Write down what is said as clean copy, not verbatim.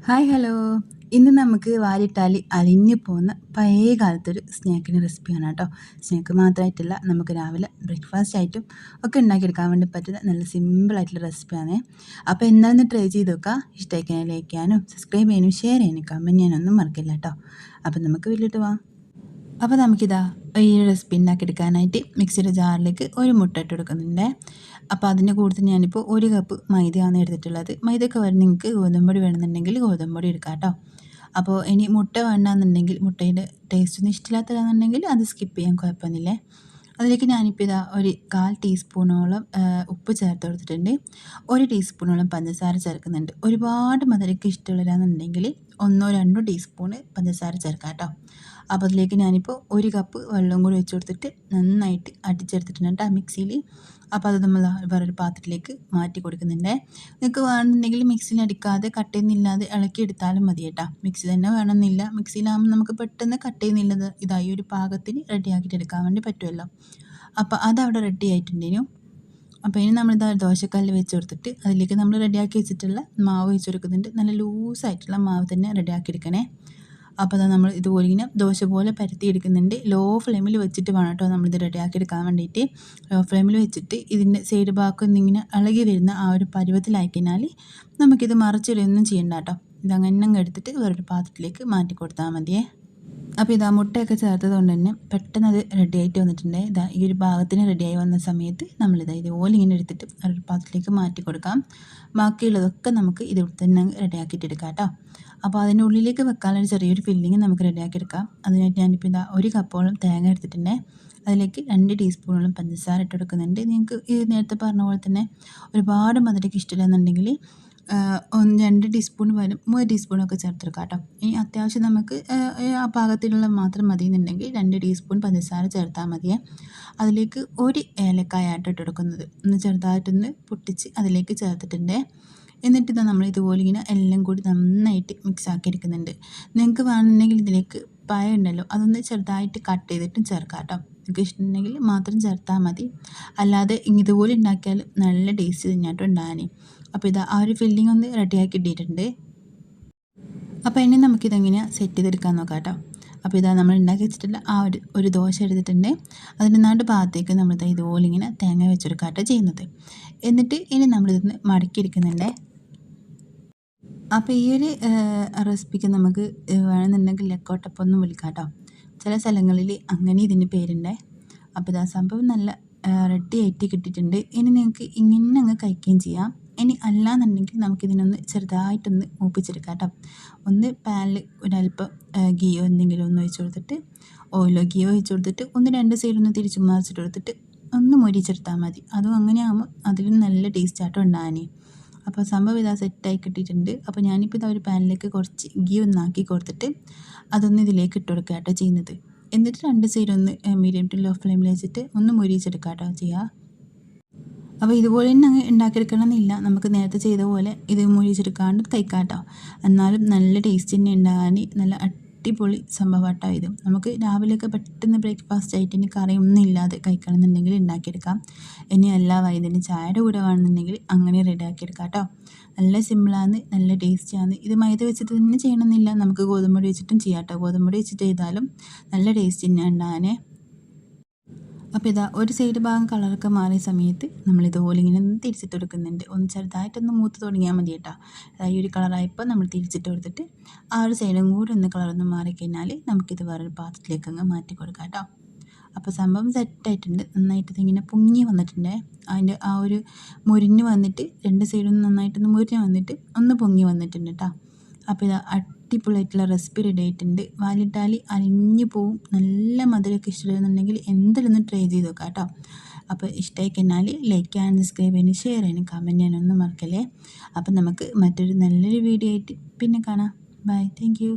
Hi hello. ഇന്ന് നമുക്ക് വാരിട്ടാലി അലിഞ്ഞു പോകുന്ന പഴയ കാലത്തൊരു സ്നാക്കിൻ്റെ റെസിപ്പിയാണ് കേട്ടോ. സ്നാക്ക് മാത്രമായിട്ടല്ല, നമുക്ക് രാവിലെ ബ്രേക്ക്ഫാസ്റ്റ് ആയിട്ടും ഒക്കെ ഉണ്ടാക്കിയെടുക്കാൻ വേണ്ടി പറ്റുന്ന നല്ല സിമ്പിളായിട്ടുള്ള റെസിപ്പിയാണ്. അപ്പോൾ എന്താണെന്ന് ട്രൈ ചെയ്ത് നോക്കുക. ഇഷ്ടമായിക്കാൻ ലൈക്ക് ചെയ്യാനും സബ്സ്ക്രൈബ് ചെയ്യാനും ഷെയർ ചെയ്യാനും കമൻറ്റ് ചെയ്യാനൊന്നും മറക്കില്ല കേട്ടോ. അപ്പോൾ നമുക്ക് വീട്ടിലോട്ട് പോവാം. അപ്പോൾ നമുക്കിതാ ഈ റെസിപ്പി ഉണ്ടാക്കിയെടുക്കാനായിട്ട് മിക്സിയുടെ ജാറിലേക്ക് ഒരു മുട്ട ഇട്ട് കൊടുക്കുന്നുണ്ട്. അപ്പോൾ അതിൻ്റെ കൂടുതൽ ഞാനിപ്പോൾ 1 കപ്പ് മൈദയാണ് എടുത്തിട്ടുള്ളത്. മൈദയൊക്കെ വരെ നിങ്ങൾക്ക് ഗോതമ്പൊടി വേണമെന്നുണ്ടെങ്കിൽ ഗോതമ്പൊടി എടുക്കാം കേട്ടോ. അപ്പോൾ ഇനി മുട്ട വേണ്ടാന്നുണ്ടെങ്കിൽ, മുട്ടയുടെ ടേസ്റ്റ് ഒന്നും ഇഷ്ടമില്ലാത്തതാണെന്നുണ്ടെങ്കിൽ അത് സ്കിപ്പ് ചെയ്യാൻ കുഴപ്പമൊന്നുമില്ല. അതിലേക്ക് ഞാനിപ്പോൾ ഇതാ ഒരു 1/4 ടീസ്പൂണോളം ഉപ്പ് ചേർത്ത് കൊടുത്തിട്ടുണ്ട്. 1 ടീസ്പൂണോളം പഞ്ചസാര ചേർക്കുന്നുണ്ട്. ഒരുപാട് മധുരമൊക്കെ ഇഷ്ടമുള്ളവരാണെന്നുണ്ടെങ്കിൽ 1-2 ടീസ്പൂണ് പഞ്ചസാര ചേർക്കാം കേട്ടോ. അപ്പോൾ അതിലേക്ക് ഞാനിപ്പോൾ 1 കപ്പ് വെള്ളം കൂടി ഒഴിച്ച് കൊടുത്തിട്ട് നന്നായിട്ട് അടിച്ചെടുത്തിട്ടുണ്ട് കേട്ടോ മിക്സിയിൽ. അപ്പോൾ അത് നമ്മൾ വേറൊരു പാത്രത്തിലേക്ക് മാറ്റി കൊടുക്കുന്നുണ്ട്. നിങ്ങൾക്ക് വേണമെന്നുണ്ടെങ്കിൽ മിക്സിയിൽ അടിക്കാതെ കട്ടയൊന്നുമില്ലാതെ ഇളക്കിയെടുത്താലും മതി കേട്ടോ. മിക്സി തന്നെ വേണമെന്നില്ല. മിക്സിയിലാകുമ്പോൾ നമുക്ക് പെട്ടെന്ന് കട്ടയൊന്നുമില്ലാതെ ഇതായി ഒരു പാകത്തിന് റെഡിയാക്കിയിട്ട് എടുക്കാൻ വേണ്ടി പറ്റുമല്ലോ. അപ്പോൾ അതവിടെ റെഡി ആയിട്ടുണ്ടേനു. അപ്പോൾ ഇനി നമ്മളിതാ ദോശക്കല്ല് വെച്ച് കൊടുത്തിട്ട് അതിലേക്ക് നമ്മൾ റെഡിയാക്കി വെച്ചിട്ടുള്ള മാവ് ഒഴിച്ച് കൊടുക്കുന്നുണ്ട്. നല്ല ലൂസായിട്ടുള്ള മാവ് തന്നെ റെഡിയാക്കി എടുക്കണേ. അപ്പോൾ അതാ നമ്മൾ ഇതുപോലെ ഇങ്ങനെ ദോശ പോലെ പരത്തിയെടുക്കുന്നുണ്ട്. ലോ ഫ്ലെയിമിൽ വെച്ചിട്ട് വേണം കേട്ടോ നമ്മളിത് റെഡിയാക്കി എടുക്കാൻ വേണ്ടിയിട്ട്. ലോ ഫ്ലെയിമിൽ വെച്ചിട്ട് ഇതിൻ്റെ സൈഡ് ഭാഗം ഒന്നിങ്ങനെ ഇളകി വരുന്ന ആ ഒരു പരുവത്തിലായി കഴിഞ്ഞാൽ നമുക്കിത് മറിച്ചിടുകയൊന്നും ചെയ്യണ്ട കേട്ടോ. ഇതങ്ങനെ എടുത്തിട്ട് വേറൊരു പാത്രത്തിലേക്ക് മാറ്റി കൊടുത്താൽ മതിയേ. അപ്പോൾ ഇതാ മുട്ടയൊക്കെ ചേർത്തത് കൊണ്ട് തന്നെ പെട്ടെന്ന് അത് റെഡി ആയിട്ട് വന്നിട്ടുണ്ട്. ഇതാ ഈ ഒരു ഭാഗത്തിന് റെഡിയായി വന്ന സമയത്ത് നമ്മളിതാ ഇതുപോലെ ഇങ്ങനെ എടുത്തിട്ട് ഒരു പാത്രത്തിലേക്ക് മാറ്റി കൊടുക്കാം. ബാക്കിയുള്ളതൊക്കെ നമുക്ക് ഇതിൽ തന്നെ റെഡിയാക്കിയിട്ട് എടുക്കാം കേട്ടോ. അപ്പോൾ അതിൻ്റെ ഉള്ളിലേക്ക് വെക്കാനുള്ള ചെറിയൊരു ഫില്ലിങ് നമുക്ക് റെഡിയാക്കി എടുക്കാം. അതിനായിട്ട് ഞാനിപ്പോൾ ഇതാ 1 കപ്പോളം തേങ്ങ എടുത്തിട്ടുണ്ട്. അതിലേക്ക് 2 ടീസ്പൂണോളം പഞ്ചസാര ഇട്ട് കൊടുക്കുന്നുണ്ട്. നിങ്ങൾക്ക് ഈ നേരത്തെ പറഞ്ഞ പോലെ തന്നെ ഒരുപാട് മധുരമൊക്കെ ഇഷ്ടമില്ലെന്നുണ്ടെങ്കിൽ 2 ടീസ്പൂൺ പകരം 3 ടീസ്പൂണൊക്കെ ചേർത്തെടുക്കാം കേട്ടോ. ഇനി അത്യാവശ്യം നമുക്ക് ആ പാകത്തിനുള്ള മാത്രം മതി എന്നുണ്ടെങ്കിൽ 2 ടീസ്പൂൺ പഞ്ചസാര ചേർത്താൽ മതിയേ. അതിലേക്ക് 1 ഏലക്കായ ആയിട്ട് ഇട്ട് കൊടുക്കുന്നത്. ഒന്ന് ചെറുതായിട്ടൊന്ന് പൊട്ടിച്ച് അതിലേക്ക് ചേർത്തിട്ടുണ്ട്. എന്നിട്ട് ഇതാ നമ്മൾ ഇതുപോലെ ഇങ്ങനെ എല്ലാം കൂടി നന്നായിട്ട് മിക്സ് ആക്കി എടുക്കുന്നുണ്ട്. നിങ്ങൾക്ക് വേണമെന്നുണ്ടെങ്കിൽ ഇതിലേക്ക് പഴം ഉണ്ടല്ലോ, അതൊന്ന് ചെറുതായിട്ട് കട്ട് ചെയ്തിട്ടും ചേർക്കാം കേട്ടോ. നിങ്ങൾക്ക് ഇഷ്ടമുണ്ടെങ്കിൽ മാത്രം ചേർത്താൽ മതി. അല്ലാതെ ഇതുപോലെ ഉണ്ടാക്കിയാൽ നല്ല ടേസ്റ്റ് തന്നെയായിട്ട് ഉണ്ടാകാനേ. അപ്പോൾ ഇതാ ആ ഒരു ഫില്ലിംഗ് ഒന്ന് റെഡിയാക്കി ഇട്ടിട്ടുണ്ട്. അപ്പോൾ ഇനി നമുക്കിതെങ്ങനെയാണ് സെറ്റ് ചെയ്തെടുക്കാൻ നോക്കാം കേട്ടോ. അപ്പോൾ ഇതാ നമ്മൾ ഉണ്ടാക്കി വെച്ചിട്ടുള്ള ആ ഒരു ദോശ എടുത്തിട്ടുണ്ട്. അതിൻ്റെ നാട് ഭാഗത്തേക്ക് നമ്മൾ ഇതുപോലെ ഇങ്ങനെ തേങ്ങ വെച്ചെടുക്കാം കേട്ടോ ചെയ്യുന്നത്. എന്നിട്ട് ഇനി നമ്മളിതൊന്ന് മടക്കിയെടുക്കുന്നുണ്ട്. അപ്പോൾ ഈ ഒരു റെസിപ്പിക്ക് നമുക്ക് വേണമെന്നുണ്ടെങ്കിൽ ലക്കോട്ടപ്പം ഒന്നും വിളിക്കാം കേട്ടോ. ചില സ്ഥലങ്ങളിൽ അങ്ങനെ ഇതിൻ്റെ പേരുണ്ട്. അപ്പോൾ ഇതാ സംഭവം നല്ല റെഡി ആയിട്ട് കിട്ടിയിട്ടുണ്ട്. ഇനി നിങ്ങൾക്ക് ഇങ്ങനെ അങ്ങ് കഴിക്കുകയും ചെയ്യാം. ഇനി അല്ലാന്നുണ്ടെങ്കിൽ നമുക്കിതിനൊന്ന് ചെറുതായിട്ടൊന്ന് മൂപ്പിച്ചെടുക്കാം കേട്ടോ. ഒന്ന് പാനിൽ ഒരല്പം ഗീയോ എന്തെങ്കിലും ഒന്ന് ഒഴിച്ച് കൊടുത്തിട്ട്, ഓയിലോ ഗീയോ ഒഴിച്ച് കൊടുത്തിട്ട് ഒന്ന് 2 സൈഡൊന്ന് തിരിച്ച് മറിച്ചിട്ട് കൊടുത്തിട്ട് ഒന്ന് മൊരിച്ചെടുത്താൽ മതി. അതും അങ്ങനെ ആകുമ്പോൾ അതിലും നല്ല ടേസ്റ്റ് ആയിട്ട് ഉണ്ടാകാനേ. അപ്പോൾ സംഭവം ഇതാ സെറ്റായി കിട്ടിയിട്ടുണ്ട്. അപ്പോൾ ഞാനിപ്പോൾ ഇതാ ഒരു പാനിലേക്ക് കുറച്ച് ഗീ ഒന്നാക്കി കൊടുത്തിട്ട് അതൊന്ന് ഇതിലേക്ക് ഇട്ട് കൊടുക്കുക കേട്ടോ ചെയ്യുന്നത്. എന്നിട്ട് 2 സൈഡ് ഒന്ന് മീഡിയം ടു ലോ ഫ്ലെയിമിൽ വെച്ചിട്ട് ഒന്ന് മൊരിച്ചെടുക്കുക കേട്ടോ ചെയ്യുക. അപ്പോൾ ഇതുപോലെ തന്നെ അങ്ങ് ഉണ്ടാക്കിയെടുക്കണമെന്നില്ല. നമുക്ക് നേരത്തെ ചെയ്ത പോലെ ഇത് മൊരിച്ചെടുക്കാണ്ട് കഴിക്കാം കേട്ടോ. എന്നാലും നല്ല ടേസ്റ്റ് തന്നെ ഉണ്ടാകാൻ നല്ല അടിപൊളി സംഭവമാട്ടോ ഇത്. നമുക്ക് രാവിലെയൊക്കെ പെട്ടെന്ന് ബ്രേക്ക്ഫാസ്റ്റ് ആയിട്ട് ഇനി കറിയൊന്നും ഇല്ലാതെ കഴിക്കണമെന്നുണ്ടെങ്കിൽ ഉണ്ടാക്കിയെടുക്കാം. ഇനി എല്ലാ വൈകുന്നേരം ചായയുടെ കൂടെ വേണമെന്നുണ്ടെങ്കിൽ അങ്ങനെ റെഡിയാക്കിയെടുക്കാം കേട്ടോ. നല്ല സിമ്പിളാണ്, നല്ല ടേസ്റ്റിയാണ്. ഇത് മൈദ വെച്ചിട്ട് തന്നെ ചെയ്യണമെന്നില്ല, നമുക്ക് ഗോതമ്പൊടി വെച്ചിട്ടും ചെയ്യാം കേട്ടോ. ഗോതമ്പൊടി വെച്ചിട്ട് ചെയ്താലും നല്ല ടേസ്റ്റ് തന്നെ ഉണ്ടാകാനേ. അപ്പോൾ ഇതാ ഒരു സൈഡ് ഭാഗം കളറൊക്കെ മാറിയ സമയത്ത് നമ്മളിതുപോലെ ഇങ്ങനെ ഒന്ന് തിരിച്ചിട്ട് കൊടുക്കുന്നുണ്ട്. ഒന്ന് ചെറുതായിട്ടൊന്ന് മൂത്ത് തുടങ്ങിയാൽ മതി കേട്ടോ. ഈ ഒരു കളറായപ്പോൾ നമ്മൾ തിരിച്ചിട്ട് കൊടുത്തിട്ട് ആ ഒരു സൈഡും കൂടി ഒന്ന് കളറൊന്ന് മാറിക്കഴിഞ്ഞാൽ നമുക്കിത് വേറൊരു പാത്രത്തിലേക്ക് അങ്ങ് മാറ്റി കൊടുക്കാം കേട്ടോ. അപ്പോൾ സംഭവം സെറ്റായിട്ടുണ്ട്. നന്നായിട്ട് ഇതിങ്ങനെ പൊങ്ങി വന്നിട്ടുണ്ട്. അതിൻ്റെ ആ ഒരു മുരിഞ്ഞ് വന്നിട്ട് 2 സൈഡും നന്നായിട്ടൊന്ന് മുരിഞ്ഞ് വന്നിട്ട് ഒന്ന് പൊങ്ങി വന്നിട്ടുണ്ട് കേട്ടോ. അപ്പോൾ ഇത് അടിപൊളിയായിട്ടുള്ള റെസിപ്പി റെഡി ആയിട്ടുണ്ട്. വാലിട്ടാലി അലിഞ്ഞു പോവും. നല്ല മധുരമൊക്കെ ഇഷ്ടപ്പെടുന്നുണ്ടെങ്കിൽ എന്തായാലും ഒന്ന് ട്രൈ ചെയ്ത് നോക്കാം കേട്ടോ. അപ്പോൾ ഇഷ്ടമായി കഴിഞ്ഞാൽ ലൈക്ക് ചെയ്യാനും സബ്സ്ക്രൈബ് ചെയ്യാനും ഷെയർ ചെയ്യാനും കമൻറ്റ് ചെയ്യാനൊന്നും മറക്കല്ലേ. അപ്പോൾ നമുക്ക് മറ്റൊരു നല്ലൊരു വീഡിയോ ആയിട്ട് പിന്നെ കാണാം. ബൈ. Thank you.